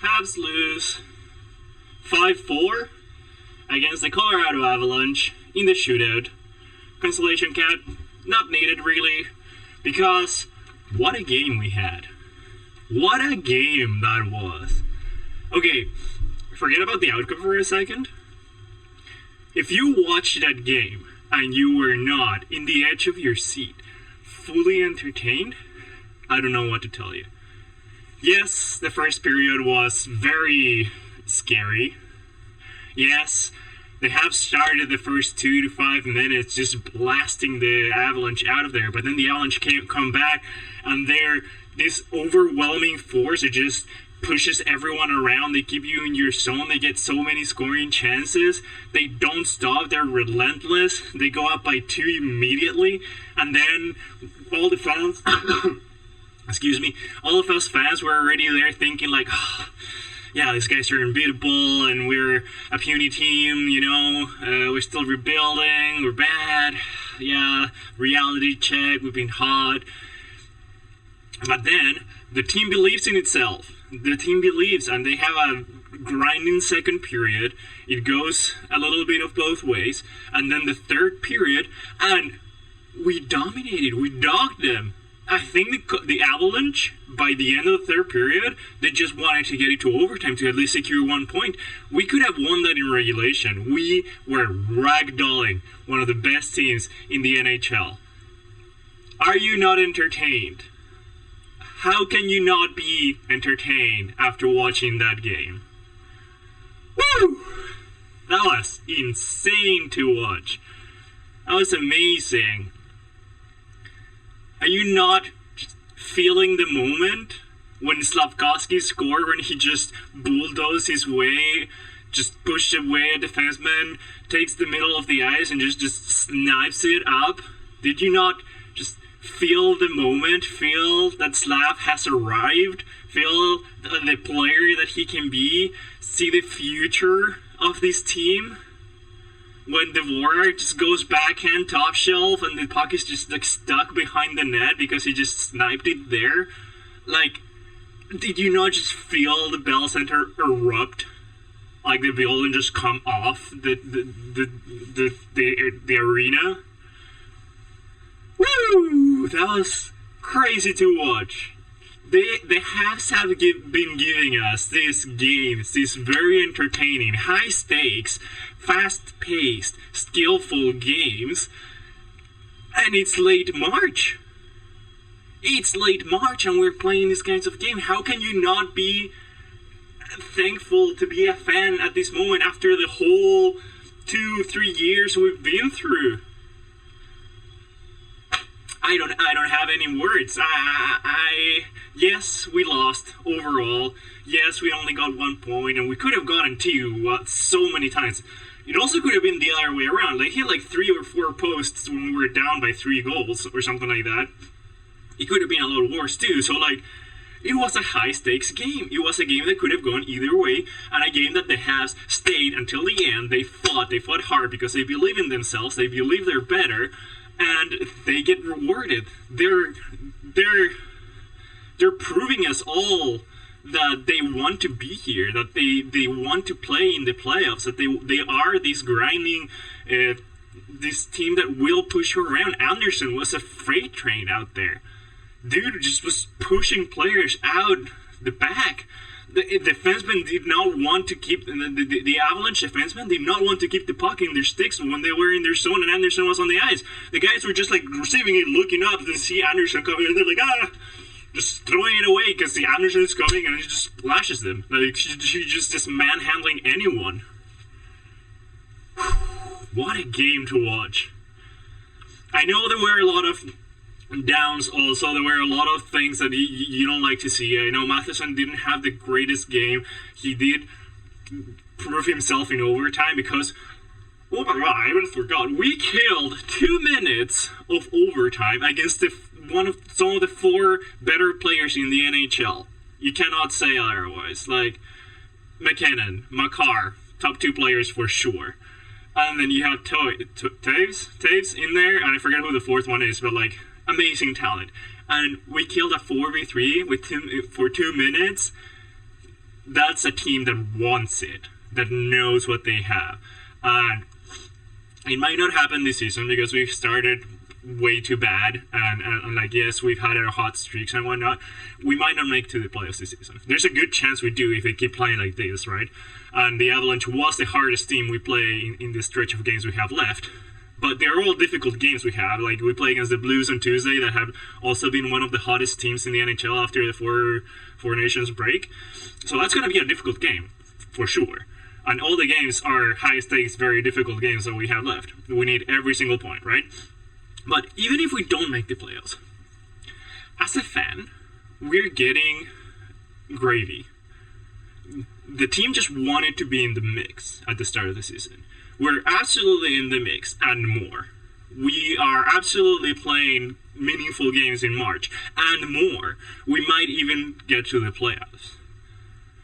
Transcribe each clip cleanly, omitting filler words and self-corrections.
Habs lose 5-4 against the Colorado Avalanche in the shootout. Consolation cap, not needed really, because what a game we had. What a game that was. Okay, forget about the outcome for a second. If you watched that game and you were not in the edge of your seat, fully entertained, I don't know what to tell you. Yes, the first period was very scary. Yes, they have started the first 2 to 5 minutes just blasting the Avalanche out of there, but then the Avalanche can't come back, and they're this overwhelming force. It just pushes everyone around. They keep you in your zone. They get so many scoring chances. They don't stop. They're relentless. They go up by 2 immediately, and then all the fans excuse me, all of us fans were already there thinking like, oh, yeah, these guys are unbeatable, and we're a puny team, you know, we're still rebuilding, we're bad, yeah, reality check, we've been hot. But then, the team believes in itself. The team believes, and they have a grinding second period. It goes a little bit of both ways. And then the third period, and we dominated, we dogged them. I think the Avalanche, by the end of the third period, they just wanted to get it to overtime to at least secure 1 point. We could have won that in regulation. We were ragdolling one of the best teams in the NHL. Are you not entertained? How can you not be entertained after watching that game? Woo! That was insane to watch. That was amazing. Are you not feeling the moment when Slafkovsky scored, when he just bulldozed his way, just pushed away a defenseman, takes the middle of the ice and just snipes it up? Did you not just feel the moment, feel that Slav has arrived, feel the player that he can be, see the future of this team? When Dvorak just goes backhand top shelf and the puck is just like stuck behind the net because he just sniped it there. Like, did you not just feel the Bell Center erupt? Like the building just come off the arena? Woo! That was crazy to watch. The Habs have been giving us these games, these very entertaining, high-stakes, fast-paced, skillful games, and it's late March. It's late March and we're playing these kinds of games. How can you not be thankful to be a fan at this moment after the whole 2-3 years we've been through? I don't have any words. Yes, we lost overall. Yes, we only got 1 point, and we could have gotten 2 so many times. It also could have been the other way around. They hit like 3 or 4 posts when we were down by 3 goals or something like that. It could have been a lot worse too. So like, it was a high stakes game. It was a game that could have gone either way, and a game that the Habs stayed until the end. They fought hard because they believe in themselves. They believe they're better. And they get rewarded. They're proving us all that they want to be here, that they want to play in the playoffs, that they are this grinding, this team that will push you around. Anderson was a freight train out there. Dude just was pushing players out the back. The defensemen did not want to keep the Avalanche defensemen did not want to keep the puck in their sticks when they were in their zone and Anderson was on the ice. The guys were just like receiving it, looking up to see Anderson coming, and they're like, just throwing it away because the Anderson is coming and he just splashes them. Like she just manhandling anyone. What a game to watch. I know there were a lot of downs also. There were a lot of things that you don't like to see. I know Matheson didn't have the greatest game. He did prove himself in overtime because, oh my god, I even forgot. We killed 2 minutes of overtime against some of the 4 better players in the NHL. You cannot say otherwise. Like, McKinnon, Makar, top 2 players for sure. And then you have Taves in there, and I forget who the 4th one is, but like, amazing talent. And we killed a 4v3 for 2 minutes. that's a team that wants it, that knows what they have. And it might not happen this season because we've started way too bad, and like, yes, we've had our hot streaks and whatnot. We might not make to the playoffs this season. There's a good chance we do if we keep playing like this, right? And the Avalanche was the hardest team we play in this stretch of games we have left. But they're all difficult games we have. Like, we play against the Blues on Tuesday that have also been one of the hottest teams in the NHL after the Four Nations break. So that's going to be a difficult game, for sure. And all the games are high-stakes, very difficult games that we have left. We need every single point, right? But even if we don't make the playoffs, as a fan, we're getting gravy. The team just wanted to be in the mix at the start of the season. We're absolutely in the mix and more. We are absolutely playing meaningful games in March and more. We might even get to the playoffs.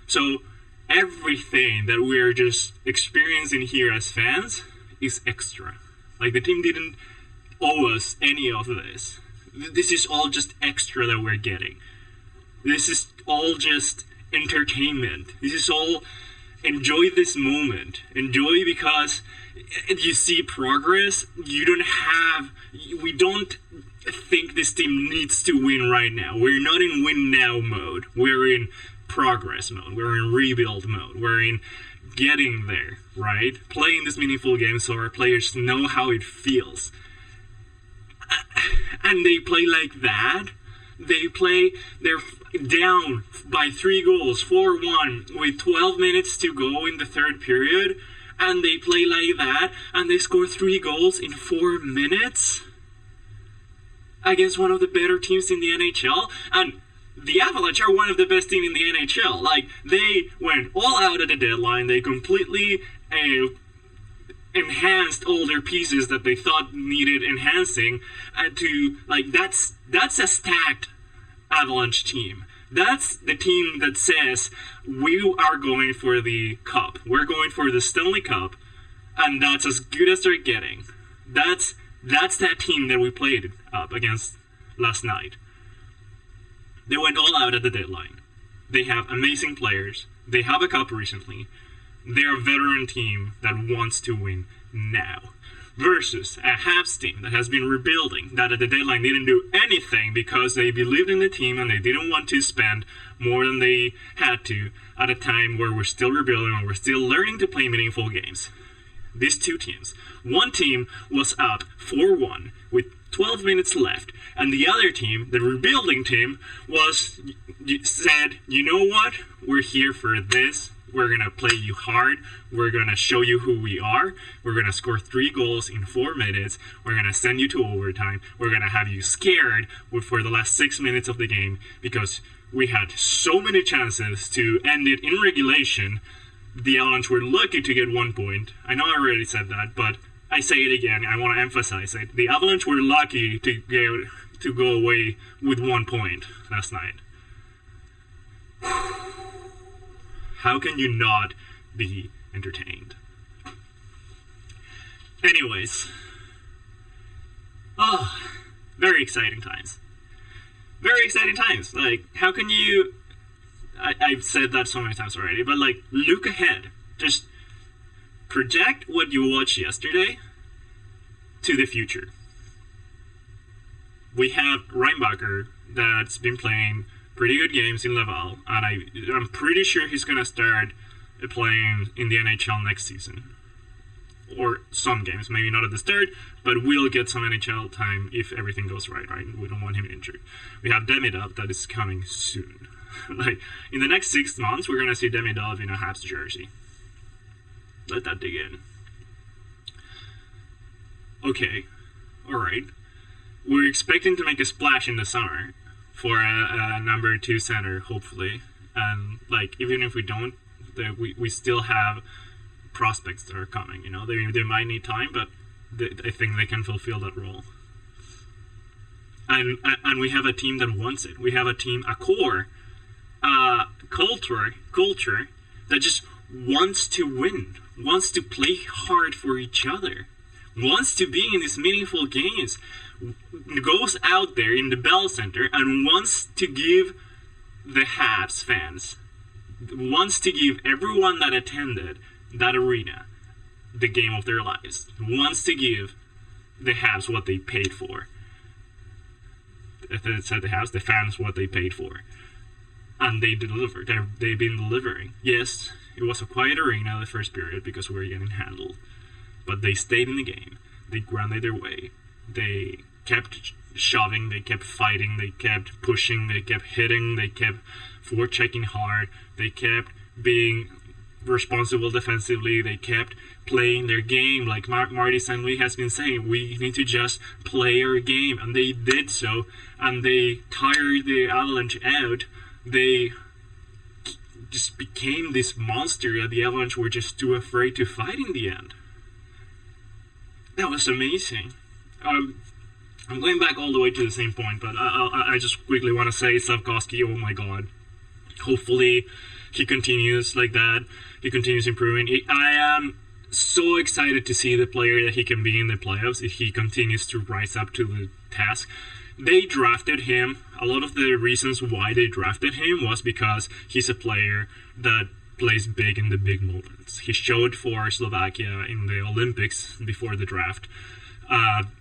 So everything that we're just experiencing here as fans is extra. Like, the team didn't owe us any of this. This is all just extra that we're getting. This is all just entertainment. This is all enjoy this moment. Enjoy because you see progress. We don't think this team needs to win right now. We're not in win now mode. We're in progress mode. We're in rebuild mode. We're in getting there, right? Playing this meaningful game so our players know how it feels. And they play like that. They're down by 3 goals, 4-1, with 12 minutes to go in the third period, and they play like that, and they score 3 goals in 4 minutes against one of the better teams in the NHL. And the Avalanche are one of the best teams in the NHL. Like, they went all out at the deadline. They completely enhanced all their pieces that they thought needed enhancing, and that's a stacked Avalanche team. That's the team that says we are going for the cup. We're going for the Stanley Cup, and that's as good as they're getting. That's that team that we played up against last night. They went all out at the deadline. They have amazing players. They have a cup recently. They're a veteran team that wants to win now. Versus a Habs team that has been rebuilding, that at the deadline didn't do anything because they believed in the team and they didn't want to spend more than they had to at a time where we're still rebuilding and we're still learning to play meaningful games. These two teams. One team was up 4-1 with 12 minutes left, and the other team, the rebuilding team, said, you know what? We're here for this. We're going to play you hard. We're going to show you who we are. We're going to score 3 goals in 4 minutes. We're going to send you to overtime. We're going to have you scared for the last 6 minutes of the game because we had so many chances to end it in regulation. The Avalanche were lucky to get 1 point. I know I already said that, but I say it again. I want to emphasize it. The Avalanche were lucky to go away with 1 point last night. How can you not be entertained? Anyways. Very exciting times. Very exciting times. Like, how can you... I've said that so many times already, but like, look ahead. Just project what you watched yesterday to the future. We have Reinbacher that's been playing pretty good games in Laval, and I'm pretty sure he's going to start playing in the NHL next season. Or some games, maybe not at the start, but we'll get some NHL time if everything goes right? We don't want him injured. We have Demidov that is coming soon. Like, in the next 6 months, we're going to see Demidov in a Habs jersey. Let that dig in. Okay, alright. We're expecting to make a splash in the summer for a number 2 center, hopefully. And, like, even if we don't, we still have prospects that are coming, you know? They might need time, but I think they can fulfill that role. And we have a team that wants it. We have a team, a core, culture that just wants to win, wants to play hard for each other, wants to be in these meaningful games, goes out there in the Bell Center and wants to give the Habs fans wants to give everyone that attended that arena the game of their lives. Wants to give the Habs what they paid for. It said the Habs, the fans what they paid for. And they delivered. They've been delivering. Yes, it was a quiet arena the first period because we were getting handled. But they stayed in the game. They grounded their way. They kept shoving, they kept fighting, they kept pushing, they kept hitting, they kept forechecking hard, they kept being responsible defensively, they kept playing their game. Like Marty St. Louis has been saying, we need to just play our game, and they did so, and they tired the Avalanche out. They just became this monster that the Avalanche were just too afraid to fight in the end. That was amazing. I'm going back all the way to the same point, but I just quickly want to say Slavkovsky, oh my god. Hopefully he continues like that. He continues improving. I am so excited to see the player that he can be in the playoffs if he continues to rise up to the task. They drafted him. A lot of the reasons why they drafted him was because he's a player that plays big in the big moments. He showed for Slovakia in the Olympics before the draft.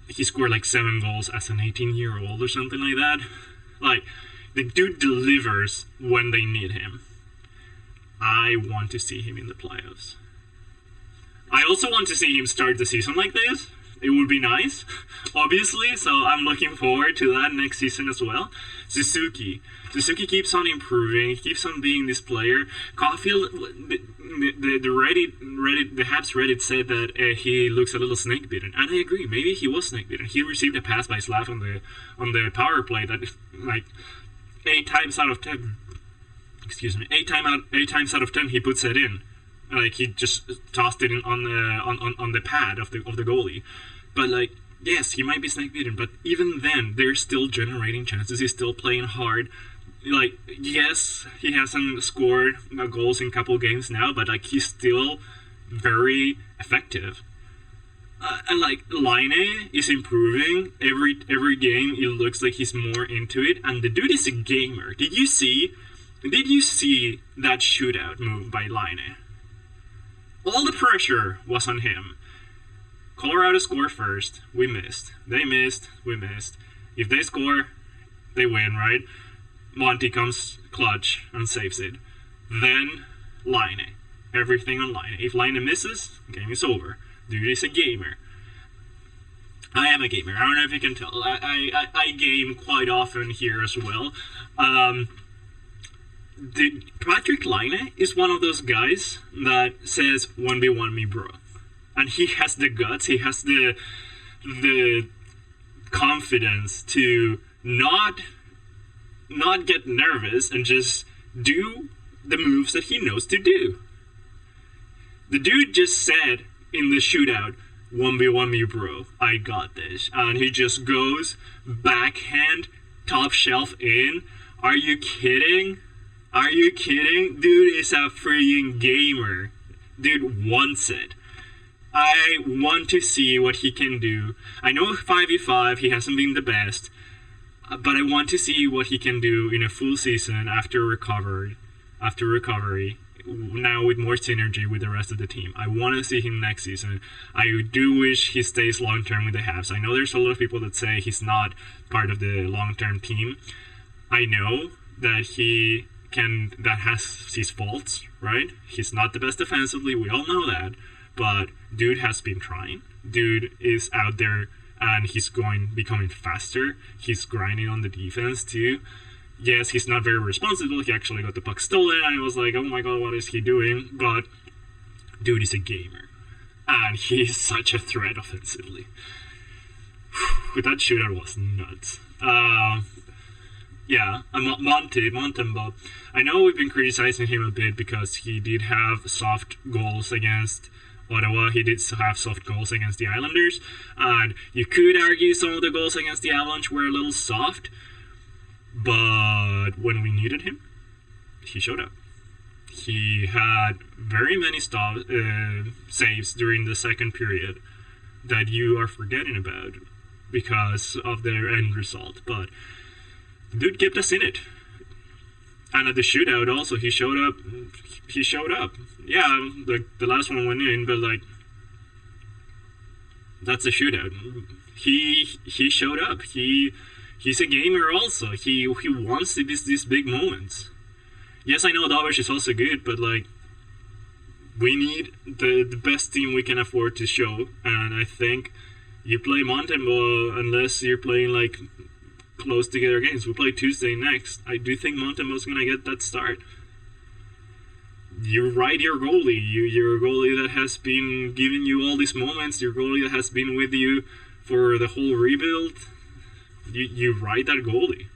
He scored like 7 goals as an 18-year-old or something like that. Like, the dude delivers when they need him. I want to see him in the playoffs. I also want to see him start the season like this. It would be nice, obviously, so I'm looking forward to that next season as well. Suzuki keeps on improving, he keeps on being this player. Caulfield, the Habs Reddit said that he looks a little snake bitten, and I agree. Maybe he was snake bitten. He received a pass by Slav on the power play that, like, 8 times out of 10 he puts it in. Like, he just tossed it in on the pad of the goalie. But, like, yes, he might be snake bitten, but even then, they're still generating chances. He's still playing hard. Like, yes, he hasn't scored goals in a couple games now, but, like, he's still very effective. And, like, Laine is improving. Every game, it looks like he's more into it. And the dude is a gamer. Did you see that shootout move by Laine? All the pressure was on him. Colorado scored first. We missed. They missed. We missed. If they score, they win, right? Monty comes clutch and saves it. Then Laine. Everything on Laine. If Laine misses, game is over. Dude is a gamer. I am a gamer. I don't know if you can tell. I game quite often here as well. Patrick Laine is one of those guys that says 1v1 me bro, and he has the guts, he has the confidence to not get nervous and just do the moves that he knows to do. The dude just said in the shootout, 1v1 me bro, I got this, and he just goes backhand top shelf in. Are you kidding? Are you kidding? Dude is a freaking gamer. Dude wants it. I want to see what he can do. I know 5v5, he hasn't been the best, but I want to see what he can do in a full season after recovery, now with more synergy with the rest of the team. I want to see him next season. I do wish he stays long-term with the Habs. I know there's a lot of people that say he's not part of the long-term team. I know that that has his faults, right? He's not the best defensively, we all know that, but dude has been trying. Dude is out there and he's becoming faster. He's grinding on the defense too. Yes, he's not very responsible. He actually got the puck stolen and it was like, oh my god, what is he doing? But dude is a gamer and he's such a threat offensively. That shootout was nuts. Yeah, Montembeau. I know we've been criticizing him a bit because he did have soft goals against Ottawa. He did have soft goals against the Islanders. And you could argue some of the goals against the Avalanche were a little soft. But when we needed him, he showed up. He had very many saves during the second period that you are forgetting about because of their end result. But the dude kept us in it. And at the shootout also, he showed up. Yeah, the last one went in, but like, that's a shootout. He showed up. He's a gamer also. He wants these big moments. Yes, I know Avalanche is also good, but like, we need the best team we can afford to show. And I think you play Mountain unless you're playing like close together games. We play Tuesday next. I do think Mountain's gonna get that start. You ride your goalie. Your goalie that has been giving you all these moments. Your goalie that has been with you for the whole rebuild. You ride that goalie.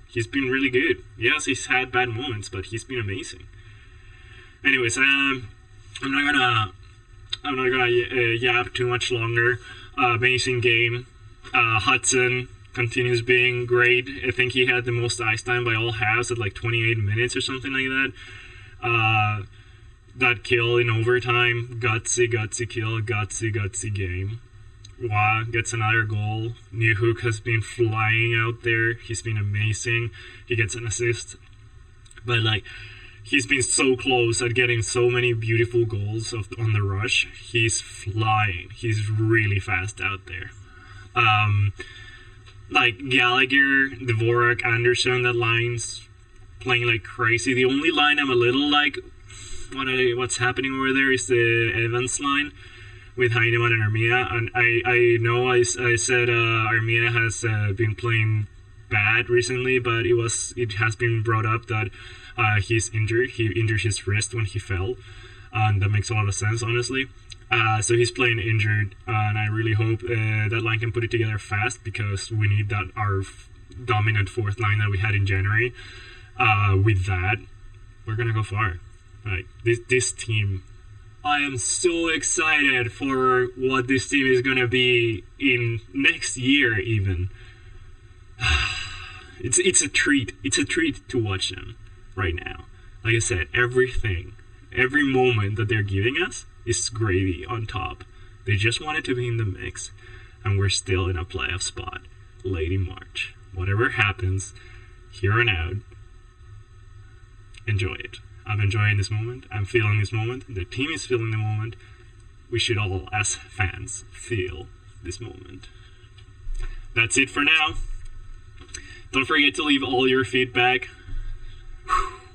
He's been really good. Yes, he's had bad moments, but he's been amazing. Anyways, I'm not gonna yap too much longer. Amazing game. Hudson continues being great. I think he had the most ice time by all halves at like 28 minutes or something like that. That kill in overtime, gutsy kill, gutsy game. Wah gets another goal. Newhook has been flying out there. He's been amazing. He gets an assist. But like, he's been so close at getting so many beautiful goals on the rush. He's flying. He's really fast out there. Like Gallagher, Dvorak, Anderson, that line's playing like crazy. The only line I'm a little like, what's happening over there is the Evans line with Heinemann and Armia. And I know I said Armia has been playing bad recently, but it has been brought up that he's injured. He injured his wrist when he fell, and that makes a lot of sense, honestly. So he's playing injured, and I really hope that line can put it together fast, because we need that our dominant fourth line that we had in January. With that, we're gonna go far. Like this team, I am so excited for what this team is gonna be in next year. Even it's a treat. It's a treat to watch them right now. Like I said, every moment that they're giving us is gravy on top. They just wanted to be in the mix, and we're still in a playoff spot late in March. Whatever happens here on out, enjoy it. I'm enjoying this moment. I'm feeling this moment. The team is feeling the moment. We should all, as fans, feel this moment. That's it for now. Don't forget to leave all your feedback.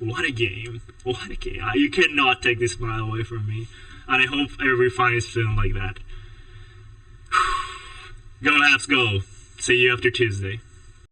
What a game. What a game. You cannot take this smile away from me. And I hope every fan is feeling like that. Go Habs, go. See you after Tuesday.